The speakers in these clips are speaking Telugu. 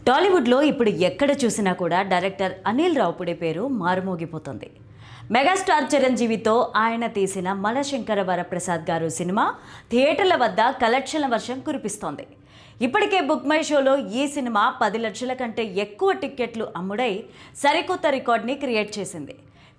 టాలీవుడ్లో ఇప్పుడు ఎక్కడ చూసినా కూడా డైరెక్టర్ అనిల్ రావుపుడి పేరు మారుమోగిపోతుంది. మెగాస్టార్ చిరంజీవితో ఆయన తీసిన మనశంకర వరప్రసాద్ గారు సినిమా థియేటర్ల వద్ద కలెక్షన్ల వర్షం కురిపిస్తోంది. ఇప్పటికే బుక్ మై షోలో ఈ సినిమా 10 లక్షల కంటే ఎక్కువ టిక్కెట్లు అమ్ముడై సరికొత్త రికార్డ్ని క్రియేట్ చేసింది.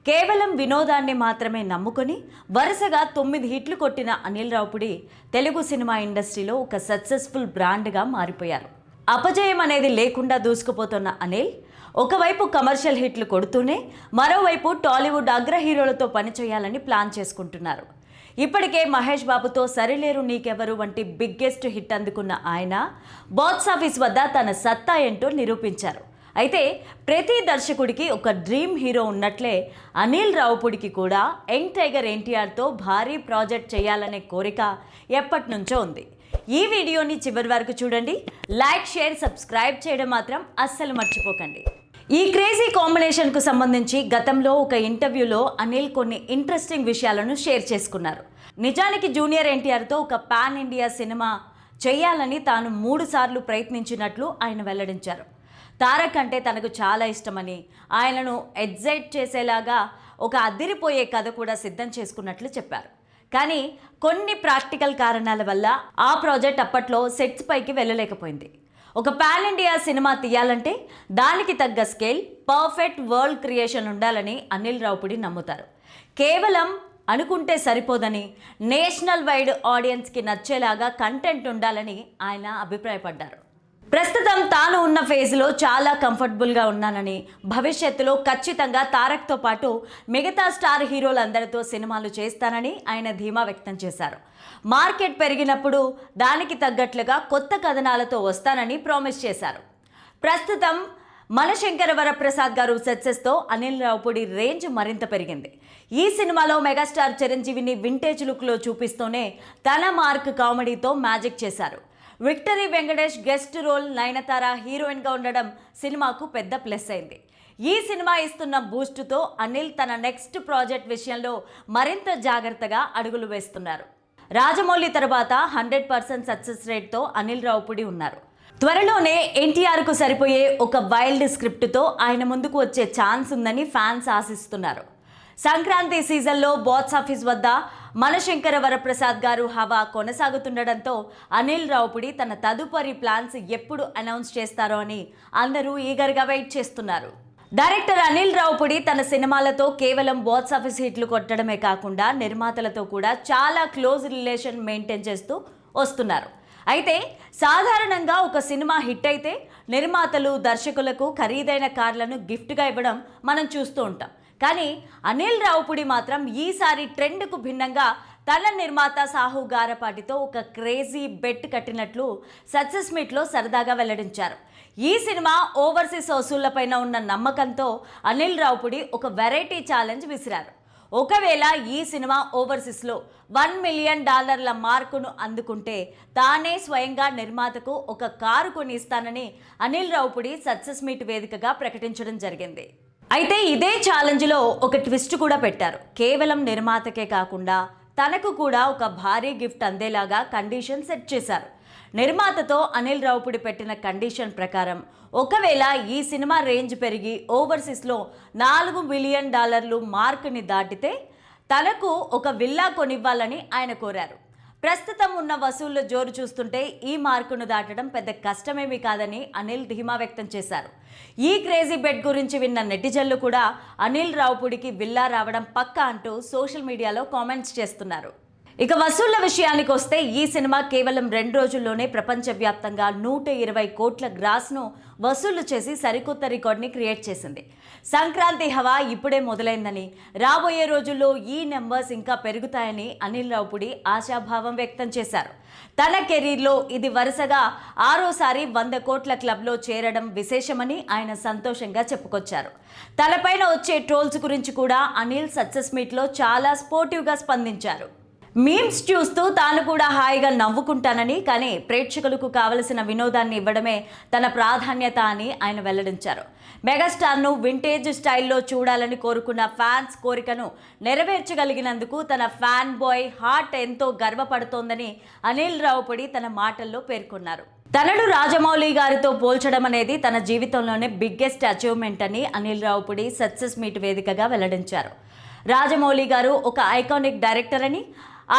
కేవలం వినోదాన్ని మాత్రమే నమ్ముకొని వరుసగా 9 హిట్లు కొట్టిన అనిల్ రావుపుడి తెలుగు సినిమా ఇండస్ట్రీలో ఒక సక్సెస్ఫుల్ బ్రాండ్గా మారిపోయారు. అపజయం అనేది లేకుండా దూసుకుపోతున్న అనిల్ ఒకవైపు కమర్షియల్ హిట్లు కొడుతూనే మరోవైపు టాలీవుడ్ అగ్ర హీరోలతో పనిచేయాలని ప్లాన్ చేసుకుంటున్నారు. ఇప్పటికే మహేష్ బాబుతో సరిలేరు నీకెవరు వంటి బిగ్గెస్ట్ హిట్ అందుకున్న ఆయన బాక్స్ ఆఫీస్ వద్ద తన సత్తా ఏంటో నిరూపించారు. అయితే ప్రతి దర్శకుడికి ఒక డ్రీమ్ హీరో ఉన్నట్లే అనిల్ రావుపుడికి కూడా యంగ్ టైగర్ ఎన్టీఆర్తో భారీ ప్రాజెక్ట్ చేయాలనే కోరిక ఎప్పటి నుంచో ఉంది. ఈ వీడియోని చివరి వరకు చూడండి. లైక్, షేర్, సబ్స్క్రైబ్ చేయడం మాత్రం అస్సలు మర్చిపోకండి. ఈ క్రేజీ కాంబినేషన్కు సంబంధించి గతంలో ఒక ఇంటర్వ్యూలో అనిల్ కొన్ని ఇంట్రెస్టింగ్ విషయాలను షేర్ చేసుకున్నారు. నిజానికి జూనియర్ ఎన్టీఆర్తో ఒక పాన్ ఇండియా సినిమా చేయాలని తాను 3 సార్లు ప్రయత్నించినట్లు ఆయన వెల్లడించారు. తారక్ అంటే తనకు చాలా ఇష్టమని, ఆయనను ఎగ్జైట్ చేసేలాగా ఒక అదిరిపోయే కథ కూడా సిద్ధం చేసుకున్నట్లు చెప్పారు. కానీ కొన్ని ప్రాక్టికల్ కారణాల వల్ల ఆ ప్రాజెక్ట్ అప్పట్లో సెట్స్ పైకి వెళ్ళలేకపోయింది. ఒక పాన్ ఇండియా సినిమా తీయాలంటే దానికి తగ్గ స్కేల్, పర్ఫెక్ట్ వరల్డ్ క్రియేషన్ ఉండాలని అనిల్ రావుపుడి నమ్ముతారు. కేవలం అనుకుంటే సరిపోదని, నేషనల్ వైడ్ ఆడియన్స్కి నచ్చేలాగా కంటెంట్ ఉండాలని ఆయన అభిప్రాయపడ్డారు. ప్రస్తుతం తాను ఉన్న ఫేజ్లో చాలా కంఫర్టబుల్గా ఉన్నానని, భవిష్యత్తులో ఖచ్చితంగా తారక్తో పాటు మిగతా స్టార్ హీరోలందరితో సినిమాలు చేస్తానని ఆయన ధీమా వ్యక్తం చేశారు. మార్కెట్ పెరిగినప్పుడు దానికి తగ్గట్లుగా కొత్త కథనాలతో వస్తానని ప్రామిస్ చేశారు. ప్రస్తుతం మనశంకర వరప్రసాద్ గారు సక్సెస్తో అనిల్ రావుపుడి రేంజ్ మరింత పెరిగింది. ఈ సినిమాలో మెగాస్టార్ చిరంజీవిని వింటేజ్ లుక్లో చూపిస్తూనే తన మార్క్ కామెడీతో మ్యాజిక్ చేశారు. Victory Venkatesh guest role, Nayanthara హీరోయిన్గా ఉండడం సినిమాకు పెద్ద ప్లస్ అయింది. ఈ సినిమా ఇస్తున్న బూస్టుతో అనిల్ తన నెక్స్ట్ ప్రాజెక్ట్ విషయంలో మరింత జాగ్రత్తగా అడుగులు వేస్తున్నారు. రాజమౌళి తర్వాత 100% సక్సెస్ రేట్తో అనిల్ రావుపుడి ఉన్నారు. త్వరలోనే ఎన్టీఆర్కు సరిపోయే ఒక వైల్డ్ స్క్రిప్ట్తో ఆయన ముందుకు వచ్చే ఛాన్స్ ఉందని ఫ్యాన్స్ ఆశిస్తున్నారు. సంక్రాంతి సీజన్లో బాక్స్ ఆఫీస్ వద్ద మనశంకర వరప్రసాద్ గారు హవా కొనసాగుతుండడంతో అనిల్ రావుపుడి తన తదుపరి ప్లాన్స్ ఎప్పుడు అనౌన్స్ చేస్తారో అని అందరూ ఈగర్గా వెయిట్ చేస్తున్నారు. డైరెక్టర్ అనిల్ రావుపుడి తన సినిమాలతో కేవలం బాక్స్ ఆఫీస్ హిట్లు కొట్టడమే కాకుండా నిర్మాతలతో కూడా చాలా క్లోజ్ రిలేషన్ మెయింటైన్ చేస్తూ వస్తున్నారు. అయితే సాధారణంగా ఒక సినిమా హిట్ అయితే నిర్మాతలు దర్శకులకు ఖరీదైన కార్లను గిఫ్ట్గా ఇవ్వడం మనం చూస్తూ ఉంటాం. కానీ అనిల్ రావుపుడి మాత్రం ఈసారి ట్రెండ్కు భిన్నంగా తన నిర్మాత సాహు గారపాటితో ఒక క్రేజీ బెట్ కట్టినట్లు సక్సెస్ మీట్లో సరదాగా వెల్లడించారు. ఈ సినిమా ఓవర్సీస్ వసూళ్లపైన ఉన్న నమ్మకంతో అనిల్ రావుపుడి ఒక వెరైటీ ఛాలెంజ్ విసిరారు. ఒకవేళ ఈ సినిమా ఓవర్సీస్లో $1 మిలియన్ మార్కును అందుకుంటే తానే స్వయంగా నిర్మాతకు ఒక కారు కొని ఇస్తానని అనిల్ రావుపుడి సక్సెస్ మీట్ వేదికగా ప్రకటించడం జరిగింది. అయితే ఇదే ఛాలెంజ్లో ఒక ట్విస్ట్ కూడా పెట్టారు. కేవలం నిర్మాతకే కాకుండా తనకు కూడా ఒక భారీ గిఫ్ట్ అందేలాగా కండిషన్ సెట్ చేశారు. నిర్మాతతో అనిల్ రావుపుడి పెట్టిన కండిషన్ ప్రకారం ఒకవేళ ఈ సినిమా రేంజ్ పెరిగి ఓవర్సీస్లో $4 మిలియన్ మార్కుని దాటితే తనకు ఒక విల్లా కొనివ్వాలని ఆయన కోరారు. ప్రస్తుతం ఉన్న వసూళ్ల జోరు చూస్తుంటే ఈ మార్కును దాటడం పెద్ద కష్టమేమీ కాదని అనిల్ ధీమా వ్యక్తం చేశారు. ఈ క్రేజీ బెట్ గురించి విన్న నెటిజన్లు కూడా అనిల్ రావుపుడికి విల్లా రావడం పక్కా అంటూ సోషల్ మీడియాలో కామెంట్స్ చేస్తున్నారు. ఇక వసూళ్ల విషయానికి వస్తే ఈ సినిమా కేవలం 2 రోజుల్లోనే ప్రపంచవ్యాప్తంగా 120 కోట్ల గ్రాస్ను వసూళ్లు చేసి సరికొత్త రికార్డ్ని క్రియేట్ చేసింది. సంక్రాంతి హవా ఇప్పుడే మొదలైందని, రాబోయే రోజుల్లో ఈ నెంబర్స్ ఇంకా పెరుగుతాయని అనిల్ రావుపుడి ఆశాభావం వ్యక్తం చేశారు. తన కెరీర్లో ఇది వరుసగా 6వసారి 100 కోట్ల క్లబ్లో చేరడం విశేషమని ఆయన సంతోషంగా చెప్పుకొచ్చారు. తనపైన వచ్చే ట్రోల్స్ గురించి కూడా అనిల్ సక్సెస్ మీట్లో చాలా స్పోర్టివ్గా స్పందించారు. మీమ్స్ చూస్తూ తాను కూడా హాయిగా నవ్వుకుంటానని, కానీ ప్రేక్షకులకు కావలసిన వినోదాన్ని ఇవ్వడమే తన ప్రాధాన్యత అని ఆయన వెల్లడించారు. మెగాస్టార్ను వింటేజ్ స్టైల్లో చూడాలని కోరుకున్న ఫ్యాన్స్ కోరికను నెరవేర్చగలిగినందుకు తన ఫ్యాన్ బాయ్ హార్ట్ ఎంతో గర్వపడుతోందని అనిల్ రావుపుడి తన మాటల్లో పేర్కొన్నారు. తనను రాజమౌళి గారితో పోల్చడం అనేది తన జీవితంలోనే బిగ్గెస్ట్ అచీవ్మెంట్ అని అనిల్ రావుపుడి సక్సెస్ మీట్ వేదికగా వెల్లడించారు. రాజమౌళి గారు ఒక ఐకానిక్ డైరెక్టర్ అని,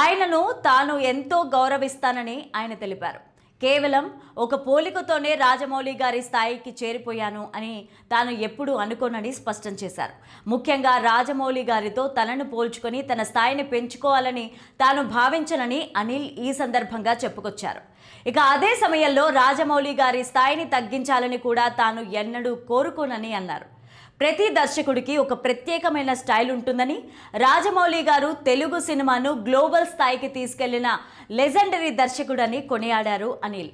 ఆయనను తాను ఎంతో గౌరవిస్తానని ఆయన తెలిపారు. కేవలం ఒక పోలికతోనే రాజమౌళి గారి స్థాయికి చేరిపోయాను అని తాను ఎప్పుడూ అనుకోనని స్పష్టం చేశారు. ముఖ్యంగా రాజమౌళి గారితో తనను పోల్చుకొని తన స్థాయిని పెంచుకోవాలని తాను భావించనని అనిల్ ఈ సందర్భంగా చెప్పుకొచ్చారు. ఇక అదే సమయంలో రాజమౌళి గారి స్థాయిని తగ్గించాలని కూడా తాను ఎన్నడూ కోరుకోనని అన్నారు. ప్రతి దర్శకుడికి ఒక ప్రత్యేకమైన స్టైల్ ఉంటుందని, రాజమౌళి గారు తెలుగు సినిమాను గ్లోబల్ స్థాయికి తీసుకెళ్లిన లెజెండరీ దర్శకుడని కొనియాడారు అనిల్.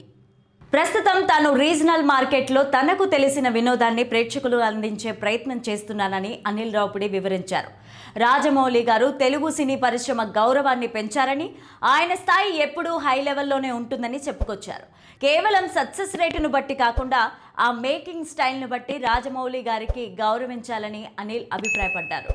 ప్రస్తుతం తాను రీజనల్ మార్కెట్లో తనకు తెలిసిన వినోదాన్ని ప్రేక్షకులు అందించే ప్రయత్నం చేస్తున్నానని అనిల్ రావుపుడి వివరించారు. రాజమౌళి గారు తెలుగు సినీ పరిశ్రమ గౌరవాన్ని పెంచారని, ఆయన స్థాయి ఎప్పుడూ హై లెవెల్లోనే ఉంటుందని చెప్పుకొచ్చారు. కేవలం సక్సెస్ రేటును బట్టి కాకుండా ఆ మేకింగ్ స్టైల్ను బట్టి రాజమౌళి గారికి గౌరవించాలని అనిల్ అభిప్రాయపడ్డారు.